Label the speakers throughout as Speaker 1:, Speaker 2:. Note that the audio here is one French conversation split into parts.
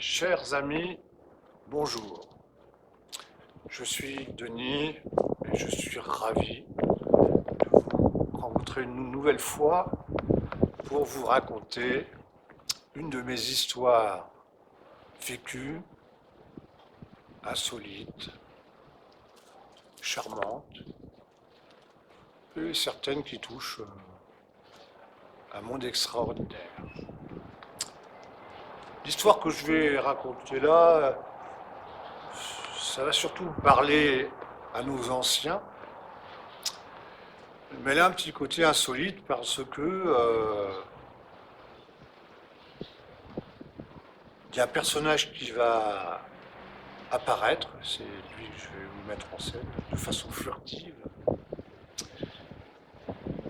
Speaker 1: Chers amis, bonjour. Je suis Denis et je suis ravi de vous rencontrer une nouvelle fois pour vous raconter une de mes histoires vécues, insolites, charmantes et certaines qui touchent un monde extraordinaire. L'histoire que je vais raconter là, ça va surtout parler à nos anciens, mais elle a un petit côté insolite parce que il y a un personnage qui va apparaître, c'est lui que je vais vous mettre en scène de façon furtive,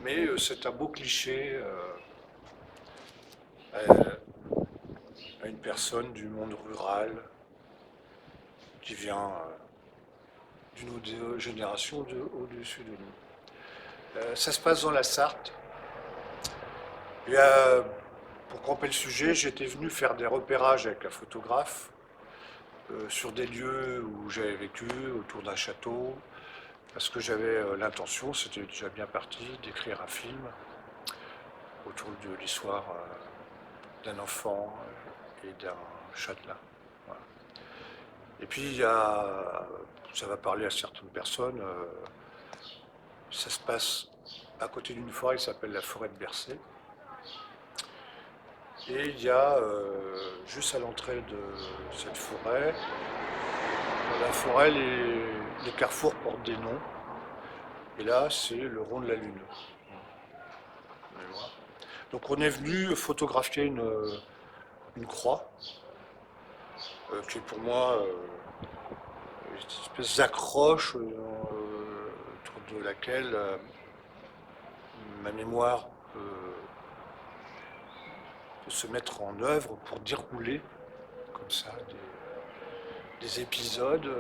Speaker 1: mais c'est un beau cliché à une personne du monde rural qui vient d'une autre génération au-dessus de nous. Ça se passe dans la Sarthe. Et, pour camper le sujet, j'étais venu faire des repérages avec un photographe sur des lieux où j'avais vécu, autour d'un château, parce que j'avais l'intention, c'était déjà bien parti, d'écrire un film autour de l'histoire d'un enfant et d'un châtelain. Voilà. Et puis, ça va parler à certaines personnes, ça se passe à côté d'une forêt qui s'appelle la forêt de Bercé. Et il y a, juste à l'entrée de cette forêt, dans la forêt, les carrefours portent des noms. Et là, c'est le rond de la Lune. Donc on est venu photographier une croix, qui est pour moi une espèce d'accroche autour de laquelle ma mémoire peut se mettre en œuvre pour dérouler comme ça des épisodes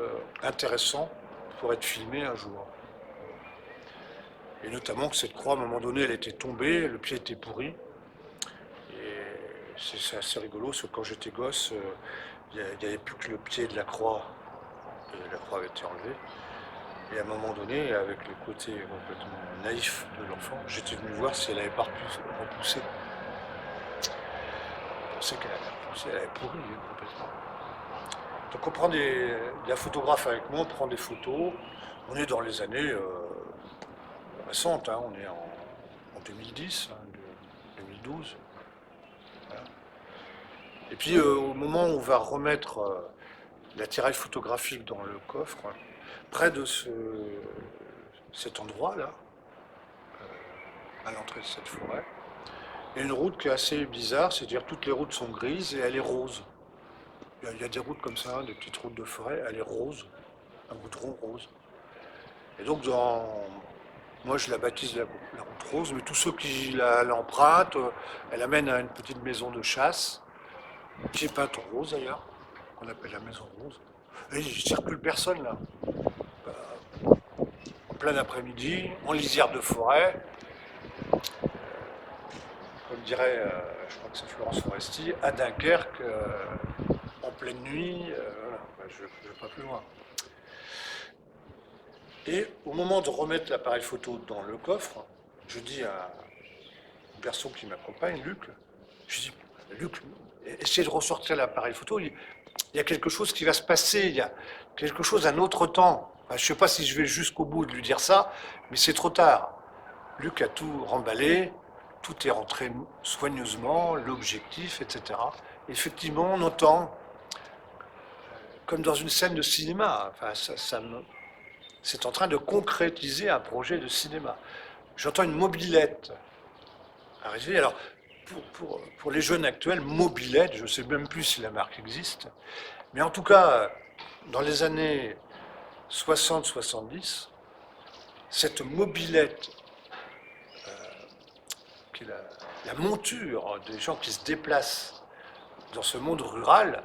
Speaker 1: intéressants pour être filmés un jour. Et notamment que cette croix, à un moment donné, elle était tombée, le pied était pourri. Et c'est assez rigolo, parce que quand j'étais gosse, il n'y avait plus que le pied de la croix. Et la croix avait été enlevée. Et à un moment donné, avec le côté complètement naïf de l'enfant, j'étais venu voir si elle n'avait pas repoussé. Je pensais qu'elle avait repoussé, elle avait pourri complètement. Donc on prend la photographe avec moi, on prend des photos. On est dans les années récentes, hein, on est en 2010, hein, 2012. Voilà. Et puis au moment où on va remettre l'attirail photographique dans le coffre, près de cet endroit-là, à l'entrée de cette forêt, il y a une route qui est assez bizarre, c'est-à-dire toutes les routes sont grises et elle est rose. Il y a des routes comme ça, des petites routes de forêt, elle est rose, un goudron rose. Et donc moi je la baptise la route rose, mais tous ceux qui l'empruntent, elle amène à une petite maison de chasse, qui est peinte en rose d'ailleurs, qu'on appelle la maison rose. Et il ne circule personne là. En plein après-midi, en lisière de forêt, comme dirait, je crois que c'est Florence Foresti, à Dunkerque, en pleine nuit, voilà, je ne vais pas plus loin. Et au moment de remettre l'appareil photo dans le coffre, je dis à un garçon qui m'accompagne, Luc, je dis, Luc, essayez de ressortir l'appareil photo, il y a quelque chose qui va se passer, il y a quelque chose, un autre temps. Enfin, je ne sais pas si je vais jusqu'au bout de lui dire ça, mais c'est trop tard. Luc a tout remballé, tout est rentré soigneusement, l'objectif, etc. Effectivement, on entend, comme dans une scène de cinéma, enfin, c'est en train de concrétiser un projet de cinéma. J'entends une mobilette arriver. Alors, pour les jeunes actuels, mobilette, je ne sais même plus si la marque existe, mais en tout cas, dans les années 60-70, cette mobilette, qui est la monture des gens qui se déplacent dans ce monde rural,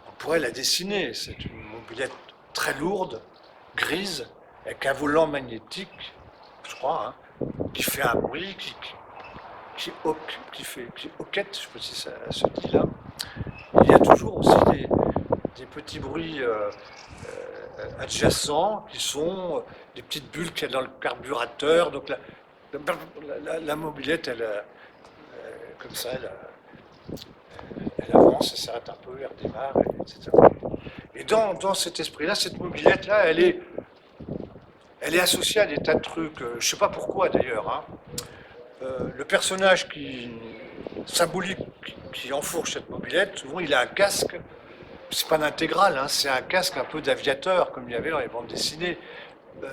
Speaker 1: on pourrait la dessiner. C'est une mobilette très lourde, grise, avec un volant magnétique, je crois, hein, qui fait un bruit, qui hoquette, je ne sais pas si ça se dit là, Il y a toujours aussi des petits bruits adjacents qui sont des petites bulles qu'il y a dans le carburateur. Donc la mobilette, comme ça, elle avance, elle s'arrête un peu, elle redémarre, etc. Et dans cet esprit-là, cette mobilette-là, elle est associée à des tas de trucs. Je ne sais pas pourquoi d'ailleurs, hein. Le personnage symbolique qui enfourche cette mobilette, souvent il a un casque. C'est pas l'intégrale, hein, c'est un casque un peu d'aviateur, comme il y avait dans les bandes dessinées, euh,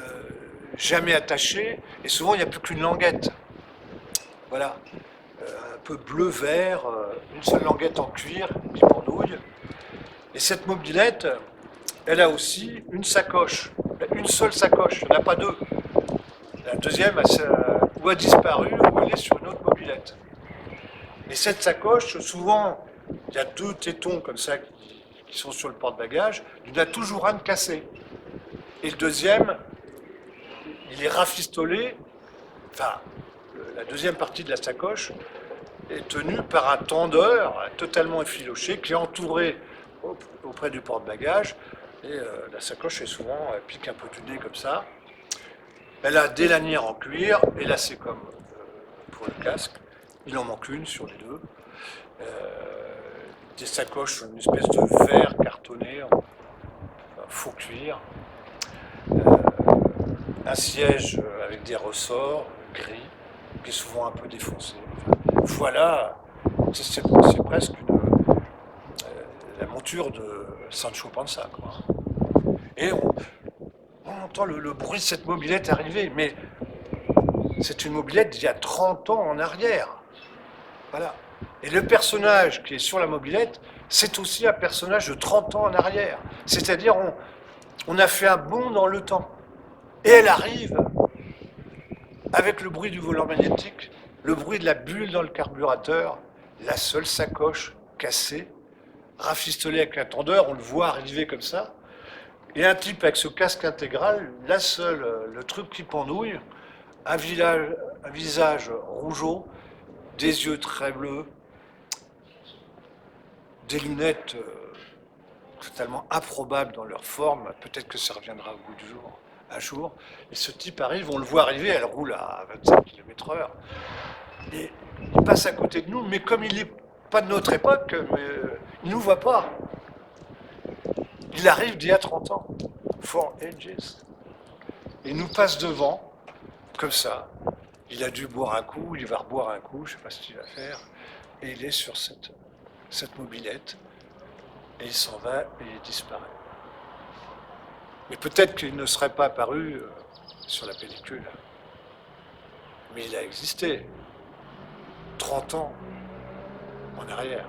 Speaker 1: jamais attaché, et souvent il n'y a plus qu'une languette. Voilà, un peu bleu-vert, une seule languette en cuir qui pendouille. Et cette mobilette, elle a aussi une sacoche, une seule sacoche, il n'y en a pas deux. La deuxième, ou a disparu, ou elle est sur une autre mobilette. Et cette sacoche, souvent, il y a deux tétons comme ça qui sont sur le porte-bagages, il y en a toujours un de cassé. Et le deuxième, il est rafistolé, enfin, la deuxième partie de la sacoche est tenue par un tendeur totalement effiloché qui est entouré auprès du porte-bagages. Et la sacoche est souvent, elle pique un peu du nez comme ça. Elle a des lanières en cuir, et là c'est comme pour le casque, il en manque une sur les deux. Des sacoches, une espèce de verre cartonné, faux cuir. Un siège avec des ressorts gris, qui est souvent un peu défoncé. Enfin, voilà, c'est presque la monture de Sancho Panza, quoi. Et on entend le bruit de cette mobilette arriver, mais c'est une mobilette d'il y a 30 ans en arrière. Voilà. Et le personnage qui est sur la mobilette, c'est aussi un personnage de 30 ans en arrière. C'est-à-dire, on a fait un bond dans le temps. Et elle arrive avec le bruit du volant magnétique, le bruit de la bulle dans le carburateur, la seule sacoche cassée, rafistolée avec un tendeur, on le voit arriver comme ça, et un type avec ce casque intégral, le truc qui pendouille, un visage rougeau, des yeux très bleus, des lunettes totalement improbables dans leur forme, peut-être que ça reviendra au bout du jour, un jour, et ce type arrive, on le voit arriver, elle roule à 25 km/h, et il passe à côté de nous, mais comme il n'est pas de notre époque, il ne nous voit pas. Il arrive d'il y a 30 ans, for ages. Et il nous passe devant, comme ça. Il a dû boire un coup, il va reboire un coup, je ne sais pas ce qu'il va faire. Et il est sur cette mobilette, et il s'en va et il disparaît. Mais peut-être qu'il ne serait pas apparu sur la pellicule. Mais il a existé 30 ans en arrière.